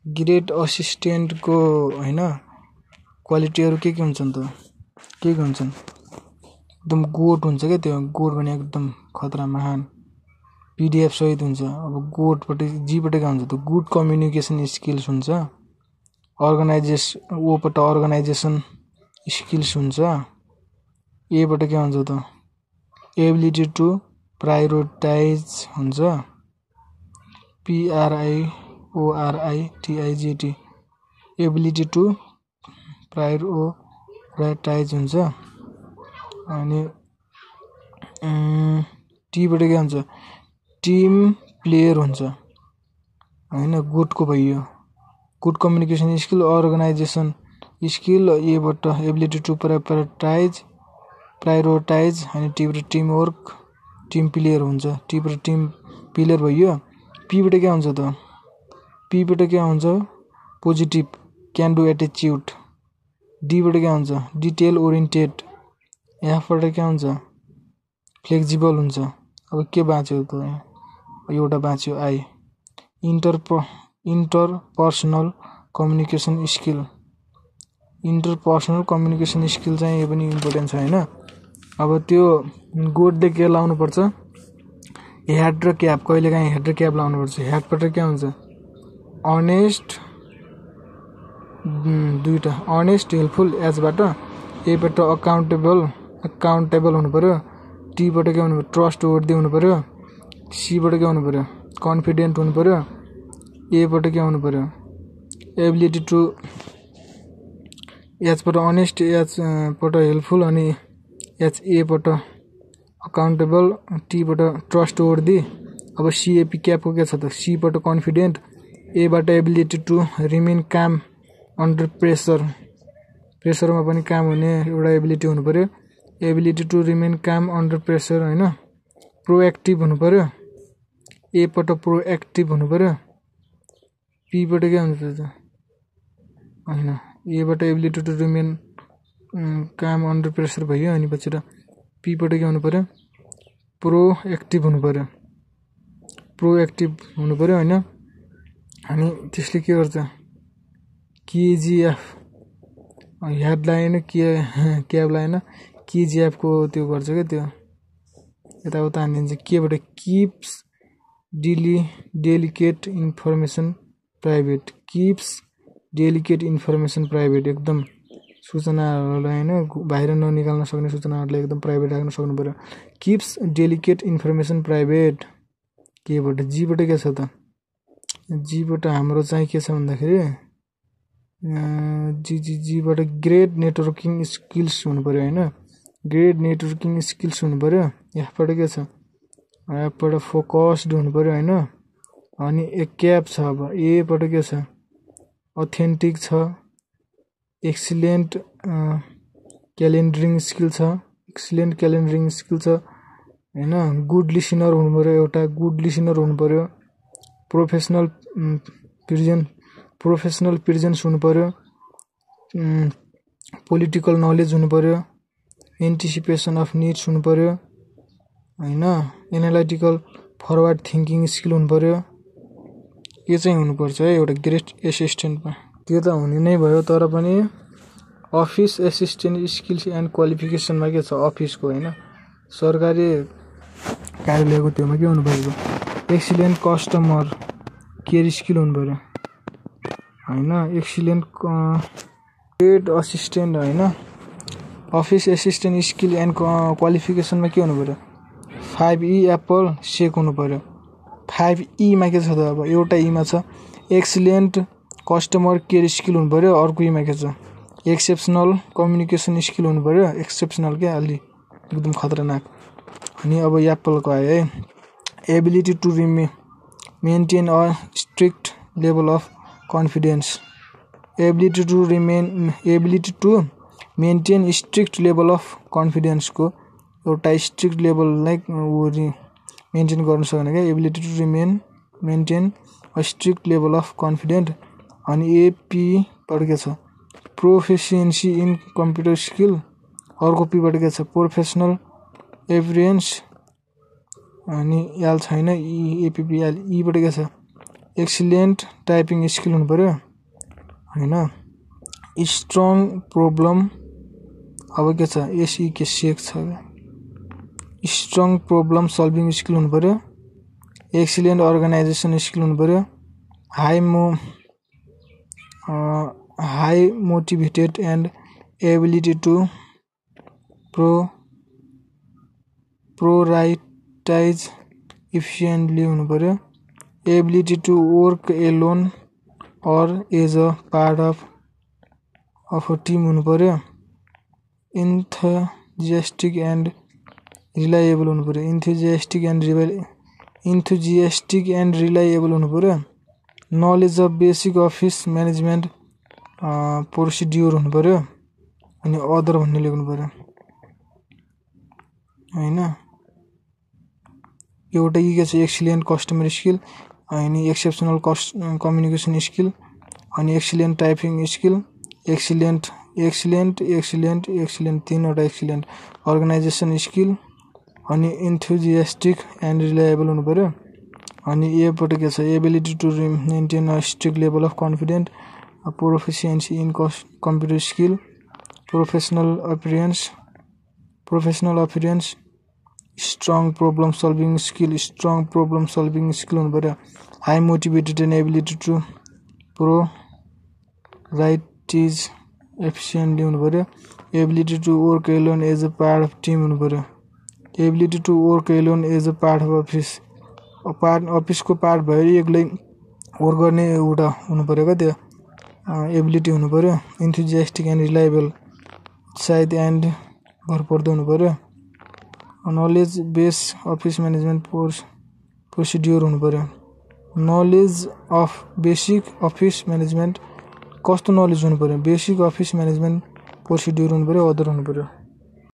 grade असिस्टेन्टको हैन क्वालिटीहरु के हुन्छन् त के हुन्छन् एकदम गोट हुन्छ के त्यो गोट भने एकदम खतरा महान पीडीएफ सहित हुन्छ अब गोट पटे जी पटे के हुन्छ त गुड कम्युनिकेसन स्किल्स हुन्छ अर्गनाइजेसन स्किल्स हुन्छ ए पटे के हुन्छ त एबिलिटी टु प्रायोरिटाइज हुन्छ PRIORITIGT एबिलिटी टु प्रायोरिटाइज हुन्छ अनि टी बटे के हुन्छ टिम प्लेयर हुन्छ हैन गुड को भयो good communication skill organisation skill A बट एबिलिटी टु प्रायोरिटाइज अनि टी बटे टिम वर्क टिम प्लेयर हुन्छ टी बटे टिम प्लेयर भयो पी बटे के हुन्छ त पी बटे के हुन्छ positive can do attitude D बटे के हुन्छ डिटेल ओरिएन्टेड एफ बटे के हुन्छ फ्लेक्सिबल हुन्छ अब के बाँच्यो त एउटा बाँच्यो आई इन्टरपर्सनल कम्युनिकेसन स्किल चाहिँ यो पनि इम्पोर्टेन्ट छ हैन अब त्यो गोडले के लाउनु पर्छ ह्याट र क्याप कहिलेकाहीँ ह्याट र क्याप लाउनु पर्छ ह्याट पटे के हुन्छ अनेस्ट दुईटा अनेस्ट हेल्पफुल एजबाट ए बाट अकाउन्टेबल हुनु पर्यो टी बाट के हुनु पर्यो ट्रस्ट वर्दी हुनु पर्यो सी बाट के हुनु पर्यो कन्फिडेन्ट हुनु पर्यो ए बाट के हुनु पर्यो एबिलिटी टु एच बाट अनेस्ट एच बाट हेल्पफुल अनि एच ए बाट अकाउन्टेबल टी बाट ट्रस्ट वर्दी अब सीएपी क्यापको के छ त सी बाट कन्फिडेन्ट ए बाट एबिलिटी टु रिमेन काम अन्डर प्रेसरमा पनि काम हुने एउटा एबिलिटी हुनु पर्यो एबिलिटी टु रिमेन काम अन्डर प्रेसर हैन प्रोएक्टिभ हुनु पर्यो ए बाट प्रोएक्टिभ हुनु पर्यो पी बाट के हुन्छ त हैन ए बाट एबिलिटी टु रिमेन काम अन्डर प्रेसर भयो अनि पछि र पी बाट के हुनु पर्यो प्रोएक्टिभ हुनु पर्यो हैन अनि त्यसले के गर्छ केजीएफ हेडलाइन क्याबलाई हैन केजीएफ को त्यो गर्छ के त्यो यताउता हानिदिन्छ केबाट किप्स डेलिकेट इन्फर्मेसन प्राइभेट एकदम सूचनाहरुलाई हैन बाहिर ननिकाल्न सक्ने सूचनाहरुलाई एकदम प्राइभेट राख्न सक्नु पर्यो किप्स डेलिकेट इन्फर्मेसन प्राइभेट केबाट जी बाट के छ त जी बाट हाम्रो चाहिँ के छ भन्दाखेरि जी बाट ग्रेट नेटवर्किङ स्किल्स हुनु पर्यो हैन ग्रेट नेटवर्किङ स्किल्स हुनु पर्यो एफ बाट के छ एफ बाट फोकस्ड हुनु पर्यो हैन अनि ए क्याप छ अब ए बाट के छ अथेन्टिक छ एक्सिलेन्ट क्यालेन्डरिङ स्किल छ हैन गुड लिसनर हुनु पर्यो एउटा गुड लिसनर हुनु पर्यो प्रोफेसनल प्रेजेन्स हुनु पर्यो पोलिटिकल नलेज हुनु पर्यो एन्टिसिपेसन अफ नीड्स हुनु पर्यो हैन एनालाइटिकल फरवर्ड थिंकिङ स्किल हुनु पर्यो यो चाहिँ हुनु पर्छ है एउटा ग्रेट असिस्टेन्टमा त्यो त हुने नै भयो तर पनि अफिस असिस्टेन्ट स्किल्स एन्ड क्वालिफिकेसनमा के छ अफिसको हैन सरकारी कार्यालयको त्योमा के हुनु पर्यो एक्सिलेन्ट कस्टमर केयर स्किल हुनु पर्यो हैन एक्सिलेन्ट ग्रेड असिस्टेन्ट हैन अफिस असिस्टेन्ट स्किल एन्ड क्वालिफिकेसनमा के हुनु पर्यो 5E एप्पल सेक हुनु पर्यो 5E मा के छ त अब एउटा E मा छ एक्सिलेन्ट कस्टमर केयर स्किल हुनु पर्यो अर्को E मा के छ एक्सेप्सनल कम्युनिकेसन स्किल हुनु पर्यो एक्सेप्सनल के अलि एकदम खतरनाक अनि अब एप्पलको आयो है ability to maintain a strict level of confidence ability to maintain strict level of confidence को एउटा स्ट्रिक्ट लेभल लाइक मेन्टेन गर्न सक्ने के ability to maintain a strict level of confident अनि एपी बाट के छ प्रोफिसिएन्सी इन कम्प्युटर स्किल अर्को पी बाट के छ प्रोफेसनल एभिडेन्स अनि याल छैन एपीपीएल ई बाट के छ एक्सिलेन्ट टाइपिङ स्किल हुनु पर्यो हैन स्ट्रङ प्रब्लम अब के छ एसई के सेक छ स्ट्रङ प्रब्लम सल्भिङ स्किल हुनु पर्यो एक्सिलेन्ट अर्गनाइजेसन स्किल हुनु पर्यो high motivated and ability to prioritise efficiently हुनु पर्यो ability to work alone or as a part of a team हुनु पर्यो enthusiastic and reliable हुनु पर्यो enthusiastic and reliable हुनु पर्यो knowledge of basic office management procedure हुनु पर्यो अनि अदर भन्ने लेख्नु पर्यो हैन एउटा के छ एक्सिलेन्ट कस्टमर स्किल अनि एक्सेप्सनल कम्युनिकेसन स्किल अनि एक्सिलेन्ट टाइपिङ स्किल एक्सिलेन्ट तीनवटा एक्सिलेन्ट अर्गनाइजेसन स्किल अनि इन्थुजियास्टिक एन्ड रिलायबल हुनु पर्यो अनि एपटे के छ ability to maintain a strict level of confident proficiency in computer skill professional appearance strong problem solving skill हुनु पर्यो high motivated and ability to prioritise efficiently हुनु पर्यो ability to work alone as a part of team हुनु पर्यो ability to work alone as a part of अफिसको part भएर एक्लै work गर्ने एउटा हुनु पर्यो क्या त्यो एबिलिटी हुनु पर्यो इन्थुजियास्टिक एन्ड रिलायबल उत्साहित एन्ड भरपर्दो हुनु पर्यो knowledge base office management procedure हुनु पर्यो knowledge of basic office management कस्तो नलेज हुनु पर्यो बेसिक अफिस म्यानेजमेन्ट प्रोसिड्युर हुनु पर्यो अदर हुनु पर्यो